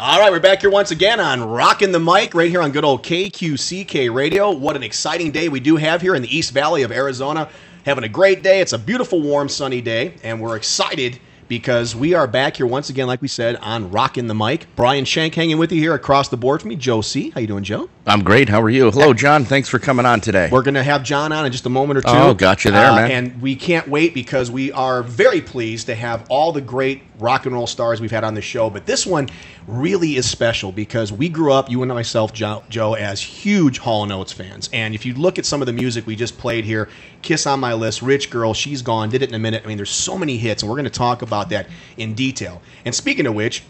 All right, we're back here once again on Rockin' the Mic, right here on good old KQCK Radio. What an exciting day we do have here in the East Valley of Arizona. Having a great day. It's a beautiful, warm, sunny day, and we're excited because we are back here once again, like we said, on Rockin' the Mic. Brian Shank hanging with you here across the board from me. Joe C. How you doing, Joe? I'm great. How are you? Hello, John. Thanks for coming on today. We're going to have John on in just a moment or two. Oh, got you there, man. And we can't wait because we are very pleased to have all the great rock and roll stars we've had on the show. But this one really is special because we grew up, you and myself, Joe, as huge Hall & Oates fans. And if you look at some of the music we just played here, Kiss on My List, Rich Girl, She's Gone, Did It in a Minute. I mean, there's so many hits, and we're going to talk about that in detail. And speaking of which,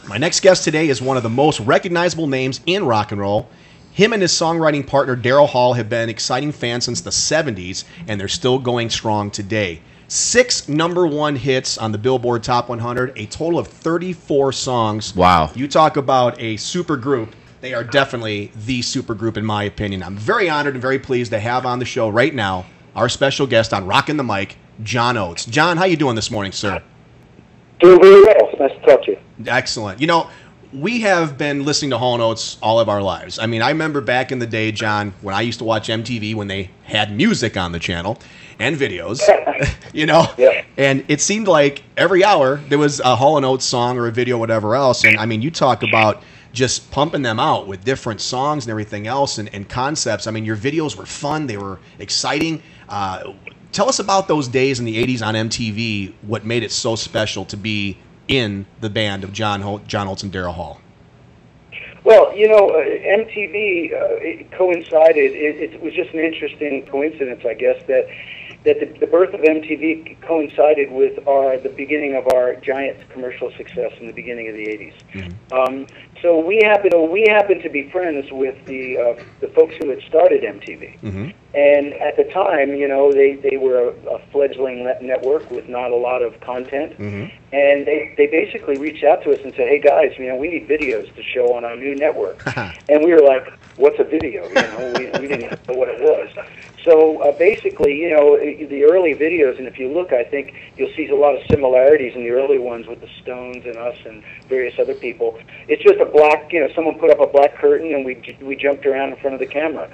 my next guest today is one of the most recognizable names in rock and roll. Him and his songwriting partner, Daryl Hall, have been exciting fans since the 70s, and they're still going strong today. 6 #1 hits on the Billboard Top 100, a total of 34 songs. Wow. You talk about a super group. They are definitely the super group, in my opinion. I'm very honored and very pleased to have on the show right now our special guest on Rockin' the Mic, John Oates. John, how you doing this morning, sir? Doing very well. Nice to talk to you. Excellent. You know, we have been listening to Hall & Oates all of our lives. I mean, I remember back in the day, John, when I used to watch MTV when they had music on the channel and videos, you know, Yeah. and it seemed like every hour there was a Hall & Oates song or a video, whatever else. And I mean, you talk about just pumping them out with different songs and everything else and concepts. I mean, your videos were fun. They were exciting. Tell us about those days in the 80s on MTV, what made it so special to be in the band of John Oates and Daryl Hall. Well, you know, MTV it coincided. It was just an interesting coincidence, I guess, that the birth of MTV coincided with the beginning of our giant commercial success in the beginning of the 80s. Mm-hmm. So we happened to be friends with the folks who had started MTV. Mm-hmm. And at the time, you know, they were a fledgling network with not a lot of content. Mm-hmm. And they basically reached out to us and said, "Hey guys, you know, we need videos to show on our new network." And we were like, "What's a video?" You know, we didn't know what it was. So basically, you know, the early videos, and if you look, I think you'll see a lot of similarities in the early ones with the Stones and us and various other people. It's just a black, you know, someone put up a black curtain and we jumped around in front of the camera.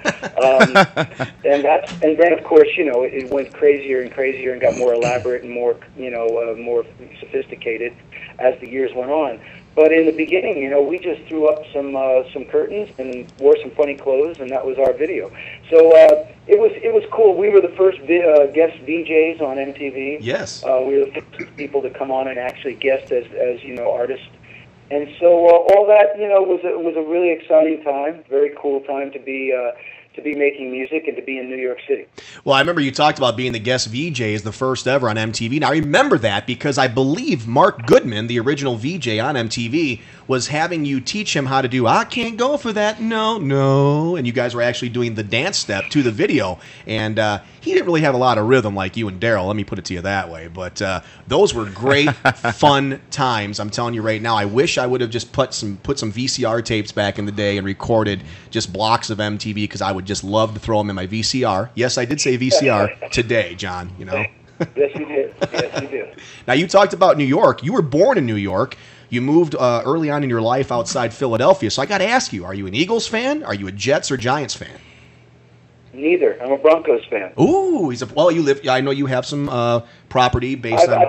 And then of course, you know, it went crazier and crazier and got more elaborate and more, you know, more sophisticated as the years went on. But in the beginning, you know, we just threw up some curtains and wore some funny clothes, and that was our video. So it was cool. We were the first guest VJs on MTV. Yes. We were the first people to come on and actually guest as you know, artists. And so all that, you know, was a really exciting time, very cool time to be making music and to be in New York City. Well, I remember you talked about being the guest VJ as the first ever on MTV. Now, I remember that because I believe Mark Goodman, the original VJ on MTV, was having you teach him how to do, "I can't go for that, no," and you guys were actually doing the dance step to the video, and he didn't really have a lot of rhythm like you and Daryl, let me put it to you that way, but those were great, fun times. I'm telling you right now, I wish I would have just put some VCR tapes back in the day and recorded just blocks of MTV because I would just love to throw them in my VCR. Yes, I did say VCR today, John, you know. Yes, you did. Yes, you did. Now, you talked about New York. You were born in New York. You moved early on in your life outside Philadelphia. So I got to ask you, are you an Eagles fan? Are you a Jets or Giants fan? Neither. I'm a Broncos fan. Ooh, you live. I know you have some property based on.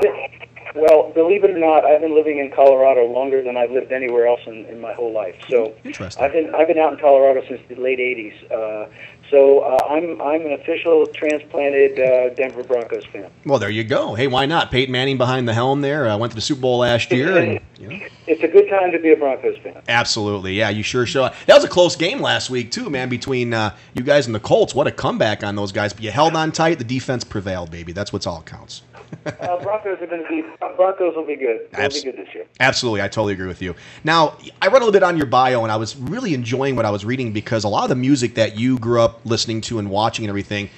Well, believe it or not, I've been living in Colorado longer than I've lived anywhere else in my whole life. So interesting. I've been out in Colorado since the late '80s. So I'm an official transplanted Denver Broncos fan. Well, there you go. Hey, why not? Peyton Manning behind the helm there. Went to the Super Bowl last year. And, you know. It's a good time to be a Broncos fan. Absolutely. Yeah, you sure show. That was a close game last week, too, man, between you guys and the Colts. What a comeback on those guys. But you held on tight. The defense prevailed, baby. That's what's all counts. Broncos will be good. They'll be good this year. Absolutely. I totally agree with you. Now, I read a little bit on your bio, and I was really enjoying what I was reading because a lot of the music that you grew up listening to and watching and everything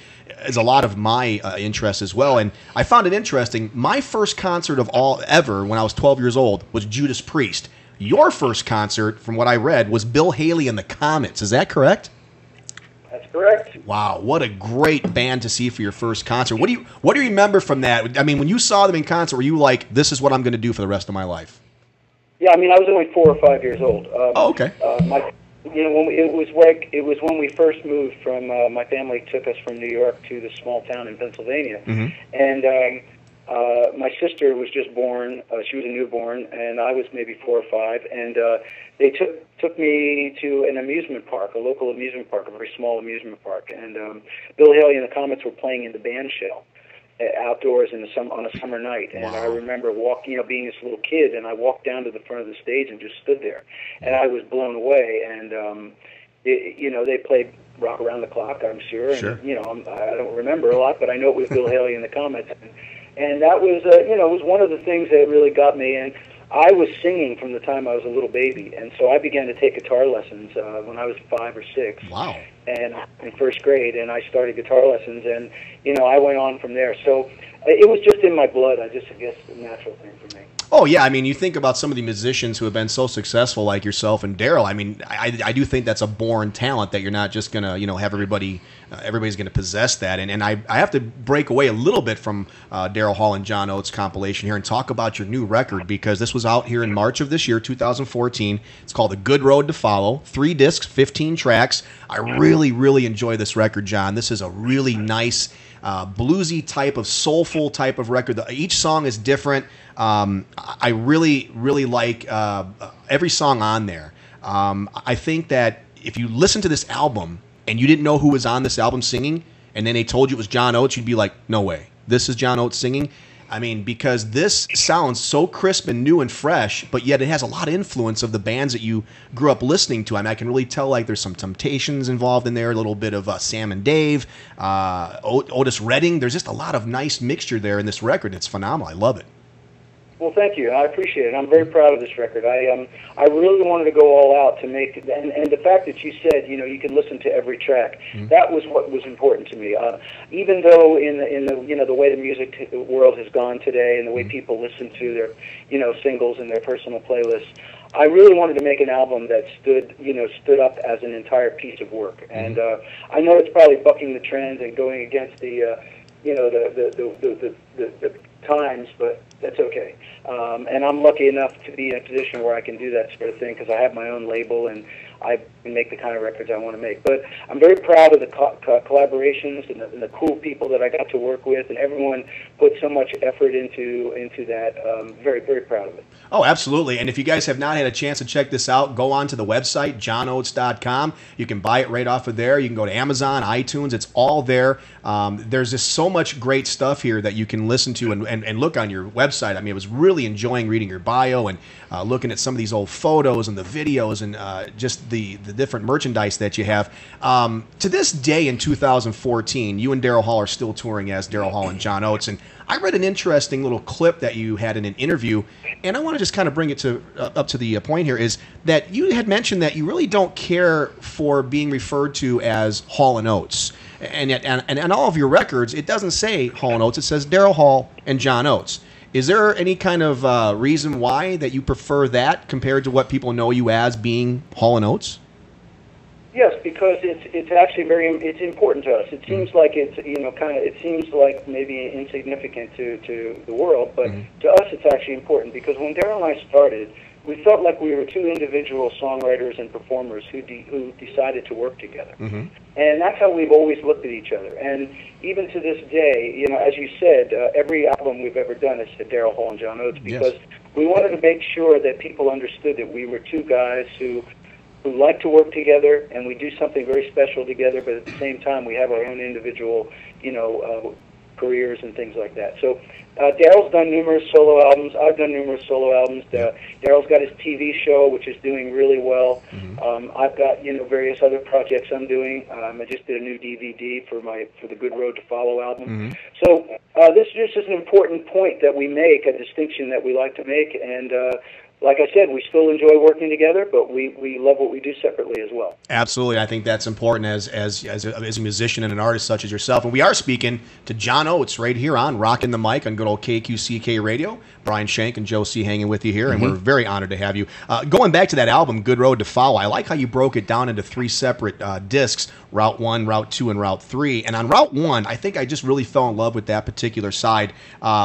is a lot of my interest as well. And I found it interesting. My first concert of all ever when I was 12 years old was Judas Priest. Your first concert, from what I read, was Bill Haley and the Comets. Is that correct? That's correct. Wow, what a great band to see for your first concert. What do you remember from that? I mean, when you saw them in concert, were you like, "This is what I'm going to do for the rest of my life"? Yeah, I mean, I was only 4 or 5 years old. Oh, okay. It was when we first moved from. My family took us from New York to the small town in Pennsylvania, and my sister was just born. She was a newborn, and I was maybe 4 or 5, and they took me to an amusement park, a local amusement park, a very small amusement park, and Bill Haley and the Comets were playing in the band shell outdoors on a summer night, and I remember walking, being this little kid, and I walked down to the front of the stage and just stood there, and I was blown away. And they played Rock Around the Clock, I'm sure. Sure. And I don't remember a lot, but I know it was Bill Haley and the Comets, and that was it was one of the things that really got me. And I was singing from the time I was a little baby, and so I began to take guitar lessons when I was 5 or 6. Wow. And in first grade, and I started guitar lessons, and I went on from there. So it was just in my blood. I guess a natural thing for me. Oh, yeah. I mean, you think about some of the musicians who have been so successful like yourself and Daryl. I mean, I do think that's a born talent that you're not just going to, have everybody's going to possess that. And I have to break away a little bit from Daryl Hall and John Oates compilation here and talk about your new record, because this was out here in March of this year, 2014. It's called The Good Road to Follow. 3 discs, 15 tracks. I really, really enjoy this record, John. This is a really nice bluesy type of soulful type of record. Each song is different. I really, really like every song on there. I think that if you listen to this album and you didn't know who was on this album singing, and then they told you it was John Oates, you'd be like, no way, this is John Oates singing. I mean, because this sounds so crisp and new and fresh, but yet it has a lot of influence of the bands that you grew up listening to. I mean, I can really tell, like, there's some Temptations involved in there, a little bit of Sam and Dave, Otis Redding. There's just a lot of nice mixture there in this record. It's phenomenal. I love it. Well, thank you. I appreciate it. I'm very proud of this record. I really wanted to go all out to make, and the fact that you said, you could listen to every track, that was what was important to me. Even though in the way the music world has gone today, and the way people listen to their singles and their personal playlists, I really wanted to make an album that stood up as an entire piece of work. And I know it's probably bucking the trend and going against the times, but that's okay. And I'm lucky enough to be in a position where I can do that sort of thing, because I have my own label and I can make the kind of records I want to make. But I'm very proud of the collaborations and the cool people that I got to work with, and everyone put so much effort into that. Very, very proud of it. Oh, absolutely. And if you guys have not had a chance to check this out, go on to the website, johnoates.com. You can buy it right off of there. You can go to Amazon, iTunes. It's all there. There's just so much great stuff here that you can listen to and look on your website. I mean, I was really enjoying reading your bio and looking at some of these old photos and the videos and just the different merchandise that you have. To this day in 2014, you and Daryl Hall are still touring as Daryl Hall and John Oates. And I read an interesting little clip that you had in an interview, and I want to just kind of bring it up to the point here, is that you had mentioned that you really don't care for being referred to as Hall and Oates. And yet, and on all of your records, it doesn't say Hall and Oates. It says Daryl Hall and John Oates. Is there any kind of reason why that you prefer that compared to what people know you as being Hall and Oates? Yes, because it's actually it's important to us. It seems like it seems like maybe insignificant to the world, but to us it's actually important, because when Daryl and I started, we felt like we were two individual songwriters and performers who decided to work together. And that's how we've always looked at each other. And even to this day, as you said, every album we've ever done has said Daryl Hall and John Oates, because we wanted to make sure that people understood that we were two guys who like to work together, and we do something very special together, but at the same time we have our own individual, careers and things like that. So Daryl's done numerous solo albums. I've done numerous solo albums. Daryl's got his TV show, which is doing really well. I've got various other projects I'm doing. I just did a new DVD for the Good Road to Follow album. So this is just an important point that we make, a distinction that we like to make, and like I said, we still enjoy working together, but we love what we do separately as well. Absolutely. I think that's important as a musician and an artist such as yourself. And we are speaking to John Oates right here on Rockin' the Mic on good old KQCK Radio. Brian Shank and Joe C. hanging with you here, and we're very honored to have you. Going back to that album, Good Road to Follow, I like how you broke it down into 3 separate discs, Route 1, Route 2, and Route 3. And on Route 1, I think I just really fell in love with that particular side.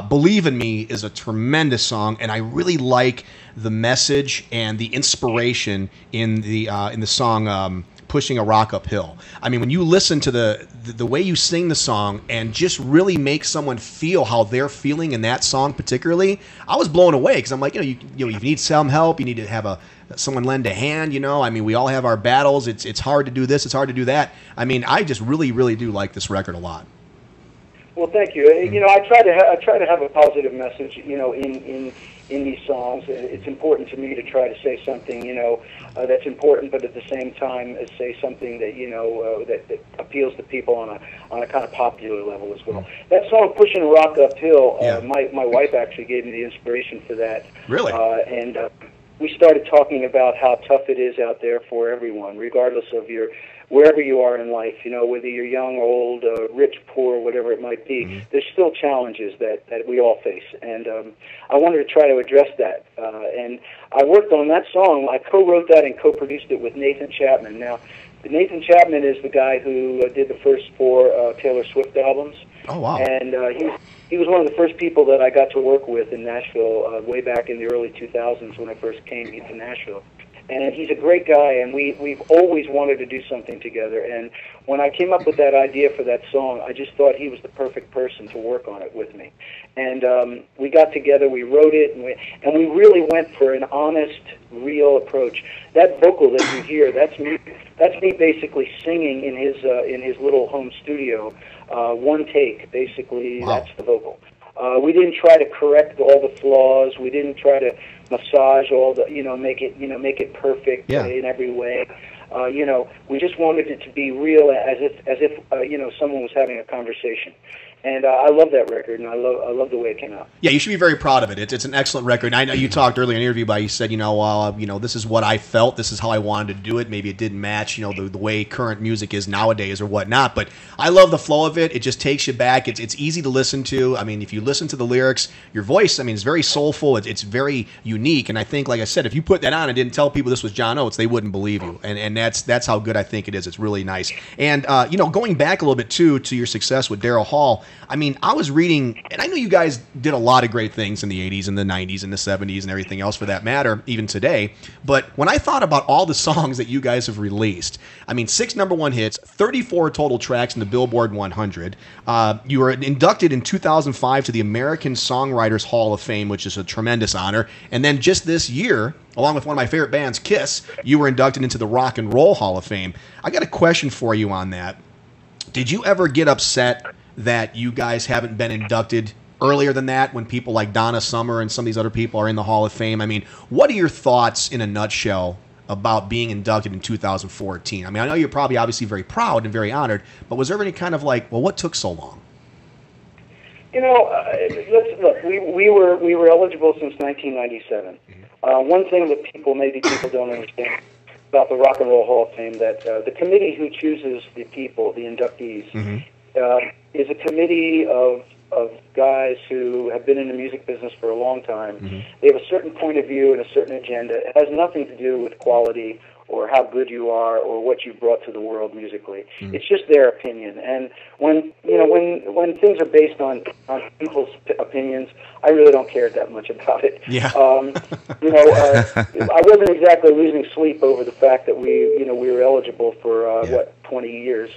Believe in Me is a tremendous song, and I really like the message and the inspiration in the song Pushing a Rock Uphill. I mean, when you listen to the way you sing the song and just really make someone feel how they're feeling in that song particularly, I was blown away because I'm like, you need some help, you need to have someone lend a hand, I mean, we all have our battles. It's hard to do this, it's hard to do that. I mean, I just really, really do like this record a lot. Well, thank you. I try to have a positive message, in these songs. It's important to me to try to say something, that's important, but at the same time, say something that that appeals to people on a kind of popular level as well. That song, "Pushing a Rock Uphill," my wife actually gave me the inspiration for that. Really? And we started talking about how tough it is out there for everyone, regardless of wherever you are in life, whether you're young, old, rich, poor, whatever it might be, there's still challenges that we all face. And I wanted to try to address that. And I worked on that song. I co-wrote that and co-produced it with Nathan Chapman. Now, Nathan Chapman is the guy who did the first 4 Taylor Swift albums. Oh, wow. And he was one of the first people that I got to work with in Nashville way back in the early 2000s when I first came to Nashville. And he's a great guy, and we've always wanted to do something together. And when I came up with that idea for that song, I just thought he was the perfect person to work on it with me. And we got together, we wrote it, and we really went for an honest, real approach. That vocal that you hear, that's me basically singing in his little home studio, one take, basically. Wow. That's the vocal. We didn't try to correct all the flaws. We didn't try to massage all the, make it perfect in every way. We just wanted it to be real, as if someone was having a conversation. And I love that record, and I love the way it came out. Yeah, you should be very proud of it. It's an excellent record. And I know you talked earlier in the interview about, you said, this is what I felt, this is how I wanted to do it. Maybe it didn't match, the way current music is nowadays or whatnot. But I love the flow of it. It just takes you back. It's easy to listen to. I mean, if you listen to the lyrics, your voice, I mean, it's very soulful. It's very unique. And I think, like I said, if you put that on and didn't tell people this was John Oates, they wouldn't believe you. And that's how good I think it is. It's really nice. And going back a little bit too to your success with Daryl Hall. I mean, I was reading, and I know you guys did a lot of great things in the 80s and the 90s and the 70s and everything else for that matter, even today. But when I thought about all the songs that you guys have released, I mean, 6 #1 hits, 34 total tracks in the Billboard 100. You were inducted in 2005 to the American Songwriters Hall of Fame, which is a tremendous honor. And then just this year, along with one of my favorite bands, Kiss, you were inducted into the Rock and Roll Hall of Fame. I got a question for you on that. Did you ever get upset that you guys haven't been inducted earlier than that, when people like Donna Summer and some of these other people are in the Hall of Fame? I mean, what are your thoughts in a nutshell about being inducted in 2014? I mean, I know you're probably obviously very proud and very honored, but was there any kind of like, well, what took so long? Look, we were eligible since 1997. One thing that people don't understand about the Rock and Roll Hall of Fame, that the committee who chooses the people, the inductees, is a committee of guys who have been in the music business for a long time. They have a certain point of view and a certain agenda. It has nothing to do with quality or how good you are or what you brought to the world musically. It's just their opinion. And when things are based on people's opinions, I really don't care that much about it. Yeah. I wasn't exactly losing sleep over the fact that we were eligible for 20 years.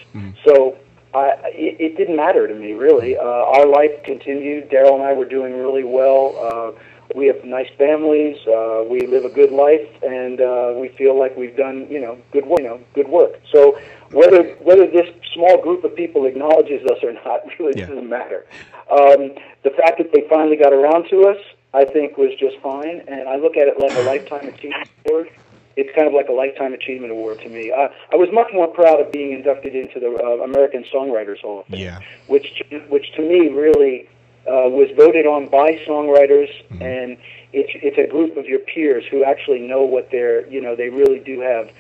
So it didn't matter to me, really. Our life continued. Daryl and I were doing really well. We have nice families. We live a good life, and we feel like we've done, good work. So whether this small group of people acknowledges us or not really doesn't matter. The fact that they finally got around to us, I think, was just fine. And I look at it like a lifetime achievement award. It's kind of like a Lifetime Achievement Award to me. I was much more proud of being inducted into the American Songwriters Hall of Fame, which to me really was voted on by songwriters, and it's a group of your peers who actually know what they really do have.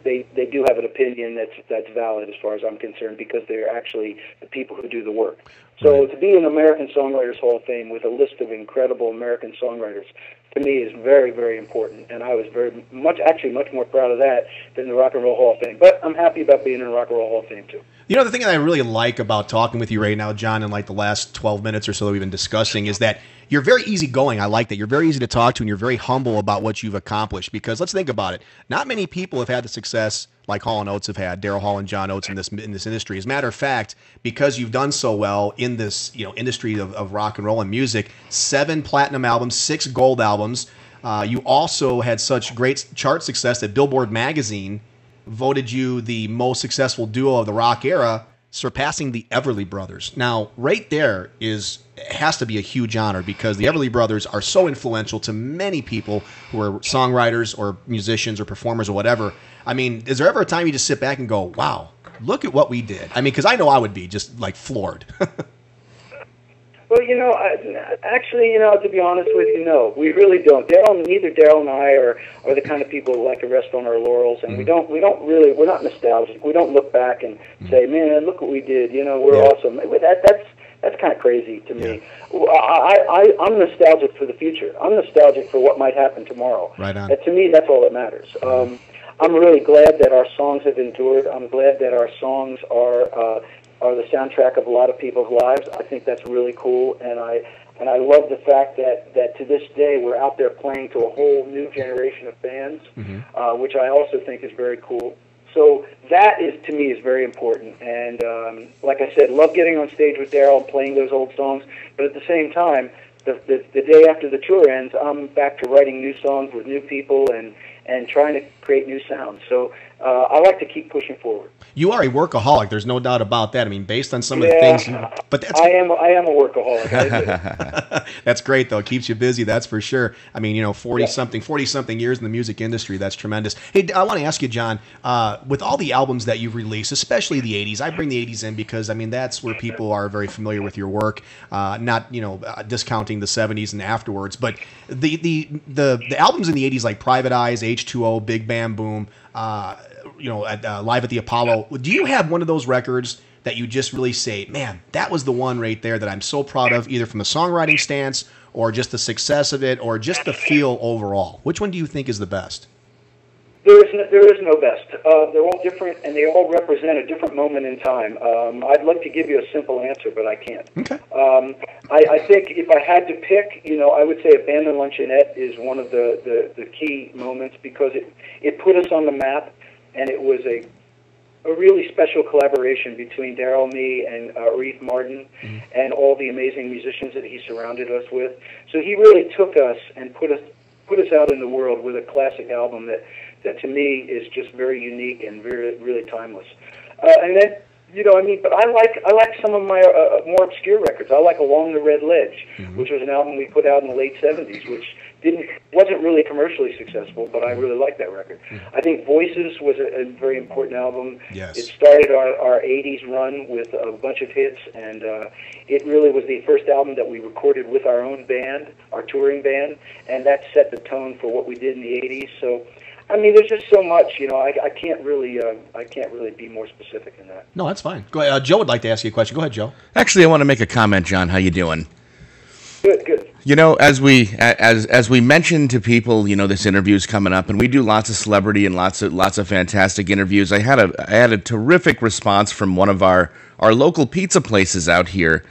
They do have an opinion that's valid as far as I'm concerned, because they're actually the people who do the work. So to be in the American Songwriters Hall of Fame with a list of incredible American songwriters, to me, is very, very important, and I was much more proud of that than the Rock and Roll Hall of Fame. But I'm happy about being in the Rock and Roll Hall of Fame too. The thing that I really like about talking with you right now, John, in like the last 12 minutes or so that we've been discussing, is that you're very easygoing. I like that. You're very easy to talk to, and you're very humble about what you've accomplished. Because let's think about it. Not many people have had the success like Hall & Oates have had, Daryl Hall and John Oates in this industry. As a matter of fact, because you've done so well in this industry of rock and roll and music, 7 platinum albums, 6 gold albums. You also had such great chart success that Billboard magazine voted you the most successful duo of the rock era, surpassing the Everly Brothers. Now, right there has to be a huge honor, because the Everly Brothers are so influential to many people who are songwriters or musicians or performers or whatever. I mean, is there ever a time you just sit back and go, wow, look at what we did? I mean, because I know I would be just like floored. Well, actually, to be honest with you, no, we really don't. Neither Daryl and I are the kind of people who like to rest on our laurels, and we're not nostalgic. We don't look back and say, man, look what we did. We're awesome. That's kind of crazy to me. I'm nostalgic for the future. I'm nostalgic for what might happen tomorrow. Right on. And to me, that's all that matters. I'm really glad that our songs have endured. I'm glad that our songs are the soundtrack of a lot of people's lives. I think that's really cool, and I love the fact that to this day we're out there playing to a whole new generation of fans, which I also think is very cool. So that to me is very important, and like I said, love getting on stage with Daryl and playing those old songs. But at the same time, the day after the tour ends, I'm back to writing new songs with new people and trying to create new sounds. So I like to keep pushing forward. You are a workaholic. There's no doubt about that. I mean, based on some of the things. But I am a workaholic. That's great, though. It keeps you busy. That's for sure. I mean, 40 something years in the music industry. That's tremendous. Hey, I want to ask you, John, with all the albums that you've released, especially the '80s. I bring the '80s in because that's where people are very familiar with your work. Not discounting the '70s and afterwards, but the albums in the '80s like Private Eyes, H2O, Big Bam Boom. Live at the Apollo. Do you have one of those records that you just really say, man, that was the one right there that I'm so proud of, either from a songwriting stance or just the success of it or just the feel overall? Which one do you think is the best? There is no best. They're all different, and they all represent a different moment in time. I'd like to give you a simple answer, but I can't. Okay. I think if I had to pick, I would say Abandoned Luncheonette is one of the key moments, because it put us on the map, and it was a really special collaboration between Daryl, me, and Reef Martin, and all the amazing musicians that he surrounded us with. So he really took us and put us out in the world with a classic album that to me is just very unique and really timeless. And then, but I like some of my more obscure records. I like Along the Red Ledge, which was an album we put out in the late '70s, which wasn't really commercially successful, but I really like that record. I think Voices was a very important album. Yes. It started our '80s run with a bunch of hits, and it really was the first album that we recorded with our own band, our touring band, and that set the tone for what we did in the '80s. So, I mean, there's just so much, I can't really be more specific than that. No, that's fine. Go ahead. Joe would like to ask you a question. Go ahead, Joe. Actually, I want to make a comment, John. How you doing? Good. As we mentioned to people, this interview's coming up, and we do lots of celebrity and lots of fantastic interviews. I had a terrific response from one of our local pizza places out here.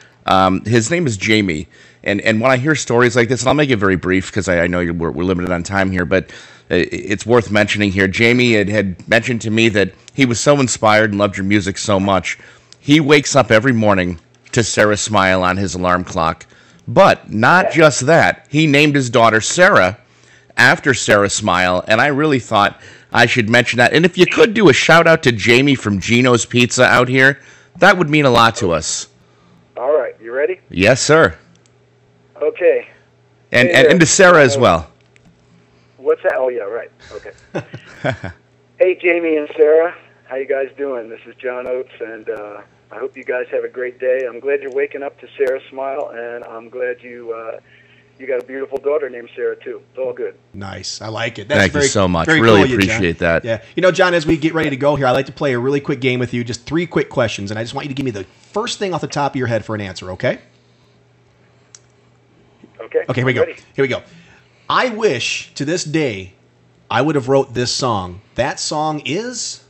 His name is Jamie, and when I hear stories like this, and I'll make it very brief because I know we're limited on time here, but it's worth mentioning here. Jamie had mentioned to me that he was so inspired and loved your music so much. He wakes up every morning to Sarah Smile on his alarm clock. But not just that, he named his daughter Sarah after Sarah Smile, and I really thought I should mention that. And if you could do a shout-out to Jamie from Gino's Pizza out here, that would mean a lot to us. All right, you ready? Yes, sir. Okay. And to Sarah as well. What's that? Oh, yeah, right. Okay. Hey, Jamie and Sarah, how you guys doing? This is John Oates, and I hope you guys have a great day. I'm glad you're waking up to Sarah Smile, and I'm glad you got a beautiful daughter named Sarah, too. It's all good. Nice. I like it. Thank you so much. Really cool, appreciate that. Yeah. John, as we get ready to go here, I'd like to play a really quick game with you, just 3 quick questions, and I just want you to give me the first thing off the top of your head for an answer, okay? Okay. Okay, here we go. I wish, to this day, I would have wrote this song. That song is?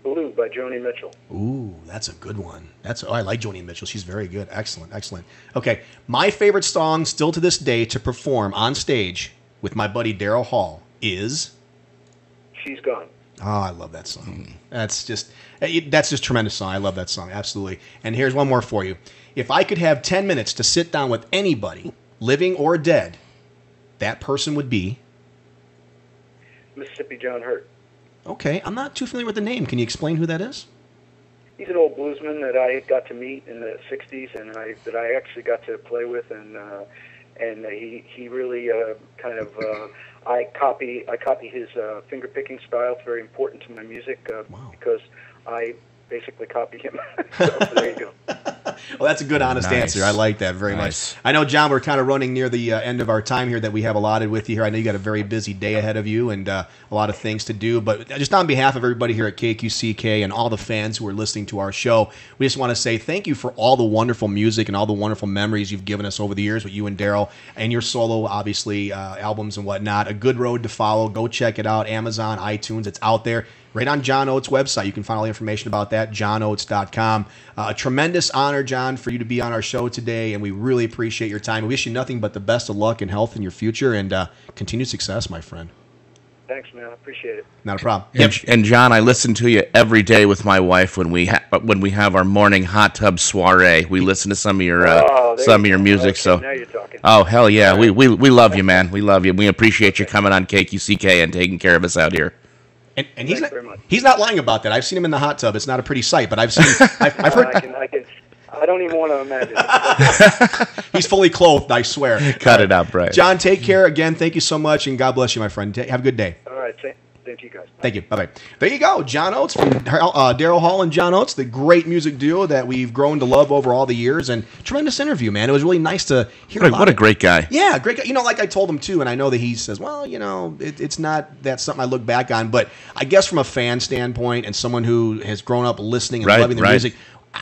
Blue by Joni Mitchell. Ooh, That's a good one. I like Joni Mitchell. She's very good. Excellent, excellent. Okay, my favorite song still to this day to perform on stage with my buddy Daryl Hall is She's Gone. Oh, I love that song. That's just tremendous song. I love that song, absolutely. And here's one more for you. If I could have 10 minutes to sit down with anybody, living or dead, that person would be Mississippi John Hurt. Okay, I'm not too familiar with the name. Can you explain who that is? He's an old bluesman that I got to meet in the '60s, and that I actually got to play with, and he really I copy his finger picking style. It's very important to my music because I basically copy him. So there you go. Well, that's a good, honest answer. I like that very much. I know, John, we're kind of running near the end of our time here that we have allotted with you here. I know you got a very busy day ahead of you and a lot of things to do. But just on behalf of everybody here at KQCK and all the fans who are listening to our show, we just want to say thank you for all the wonderful music and all the wonderful memories you've given us over the years with you and Daryl and your solo, obviously, albums and whatnot. A good road to follow. Go check it out. Amazon, iTunes, it's out there. Right on John Oates' website. You can find all the information about that, johnoates.com. A tremendous honor, John, for you to be on our show today, and we really appreciate your time. We wish you nothing but the best of luck and health in your future and continued success, my friend. Thanks, man. I appreciate it. Not a problem. And John, I listen to you every day with my wife when we have our morning hot tub soiree. We listen to some of your music. Okay, so now you're talking. Oh hell yeah, we love you, man. We love you. We appreciate you coming on KQCK and taking care of us out here. And he's not lying about that. I've seen him in the hot tub. It's not a pretty sight, but I've heard. I don't even want to imagine. He's fully clothed, I swear. Cut it out, Brian. John, take care. Again, thank you so much, and God bless you, my friend. Have a good day. All right, thank you, guys. Thank you. Bye-bye. There you go. John Oates from Daryl Hall and John Oates, the great music duo that we've grown to love over all the years. And tremendous interview, man. It was really nice to hear about What a great guy. Yeah, great guy. You know, like I told him, too, and I know that he says, well, you know, it's not that's something I look back on. But I guess from a fan standpoint and someone who has grown up listening and loving their music,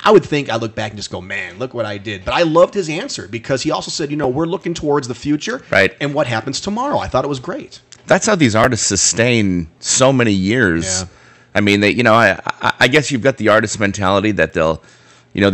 I would think I look back and just go, man, look what I did. But I loved his answer because he also said, you know, we're looking towards the future and what happens tomorrow. I thought it was great. That's how these artists sustain so many years. Yeah. I mean, I guess you've got the artist mentality that they'll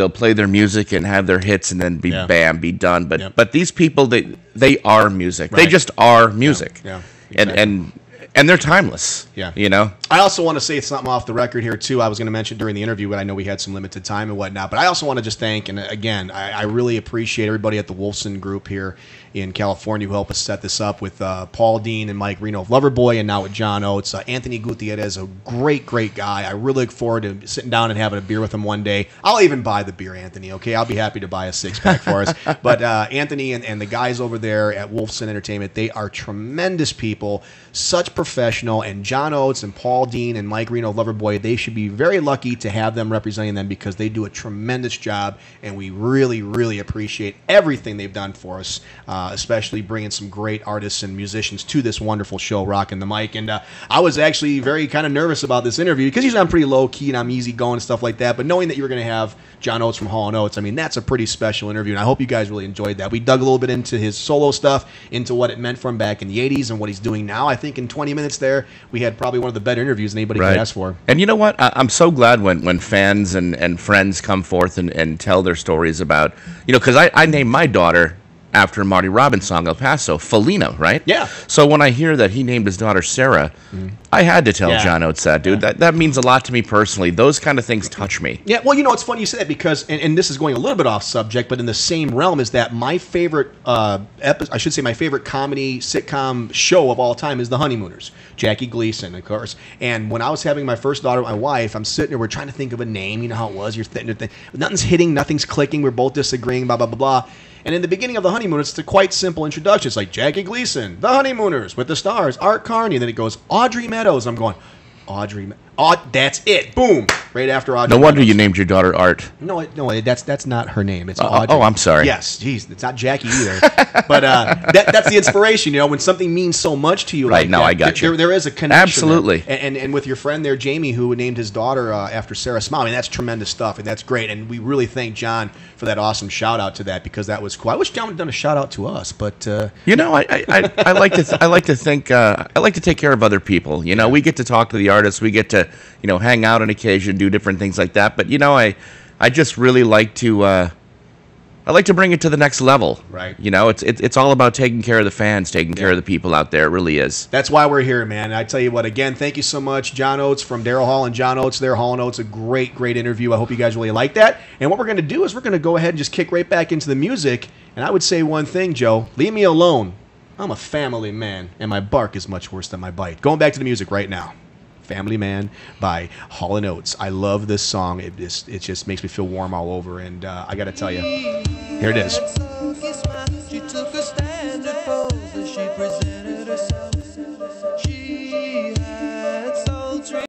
play their music and have their hits and then be done. But these people, they are music. Right. They just are music. Yeah. Exactly. And they're timeless. Yeah. You know? I also want to say something off the record here, too. I was going to mention during the interview, but I know we had some limited time and whatnot. But I also want to just thank, and again, I really appreciate everybody at the Wolfson Group here in California who helped us set this up with Paul Dean and Mike Reno of Loverboy and now with John Oates. Anthony Gutierrez, a great, great guy. I really look forward to sitting down and having a beer with him one day. I'll even buy the beer, Anthony, okay? I'll be happy to buy a six-pack for us. But Anthony and the guys over there at Wolfson Entertainment, they are tremendous people, such professional, and John Oates and Paul Dean and Mike Reno of Loverboy, they should be very lucky to have them representing them because they do a tremendous job, and we really, really appreciate everything they've done for us, especially bringing some great artists and musicians to this wonderful show, Rockin' the Mic. And I was actually very kind of nervous about this interview because usually I'm pretty low-key and I'm easygoing and stuff like that, but knowing that you were going to have John Oates from Hall & Oates, I mean, that's a pretty special interview, and I hope you guys really enjoyed that. We dug a little bit into his solo stuff, into what it meant for him back in the 80s and what he's doing now. I think in 20 minutes there, we had probably one of the better interviews anybody could ask for. And you know what? I'm so glad when fans and friends come forth and tell their stories about, you know, because I named my daughter after a Marty Robbins song, El Paso, Felina, right? Yeah. So when I hear that he named his daughter Sarah, I had to tell John Oates that, dude. That means a lot to me personally. Those kind of things touch me. Yeah, well, you know, it's funny you say that because, and this is going a little bit off subject, but in the same realm is that my favorite, I should say my favorite comedy sitcom show of all time is The Honeymooners. Jackie Gleason, of course. And when I was having my first daughter, my wife, I'm sitting there, we're trying to think of a name. You know how it was. Nothing's hitting, nothing's clicking. We're both disagreeing, blah, blah, blah, blah. And in the beginning of The Honeymooners, it's a quite simple introduction. It's like Jackie Gleason, The Honeymooners, with the stars, Art Carney. And then it goes, Audrey Meadows. I'm going, that's it. Boom. Right after Audrey. No wonder you named your daughter Art. No, that's not her name. It's Audrey. Oh, I'm sorry. Yes, geez, it's not Jackie either. But that's the inspiration, you know, when something means so much to you. Right, like now that, I got you. There is a connection. Absolutely. There. And with your friend there, Jamie, who named his daughter after Sarah Smile. I mean, that's tremendous stuff, and that's great. And we really thank John for that awesome shout out to that because that was cool. I wish John had done a shout out to us, but you know, I like to think I like to take care of other people. You know, we get to talk to the artists, we get to hang out on occasion, do different things like that. But I just really like to. I like to bring it to the next level. Right. It's all about taking care of the fans, taking care of the people out there. It really is. That's why we're here, man. I tell you what, again, thank you so much, John Oates from Daryl Hall and John Oates there, Hall & Oates. A great, great interview. I hope you guys really like that. And what we're going to do is we're going to go ahead and just kick right back into the music. And I would say one thing, Joe. Leave me alone. I'm a family man, and my bark is much worse than my bite. Going back to the music right now. Family Man by Hall & Oates. I love this song. It just makes me feel warm all over. And I got to tell you, here it is.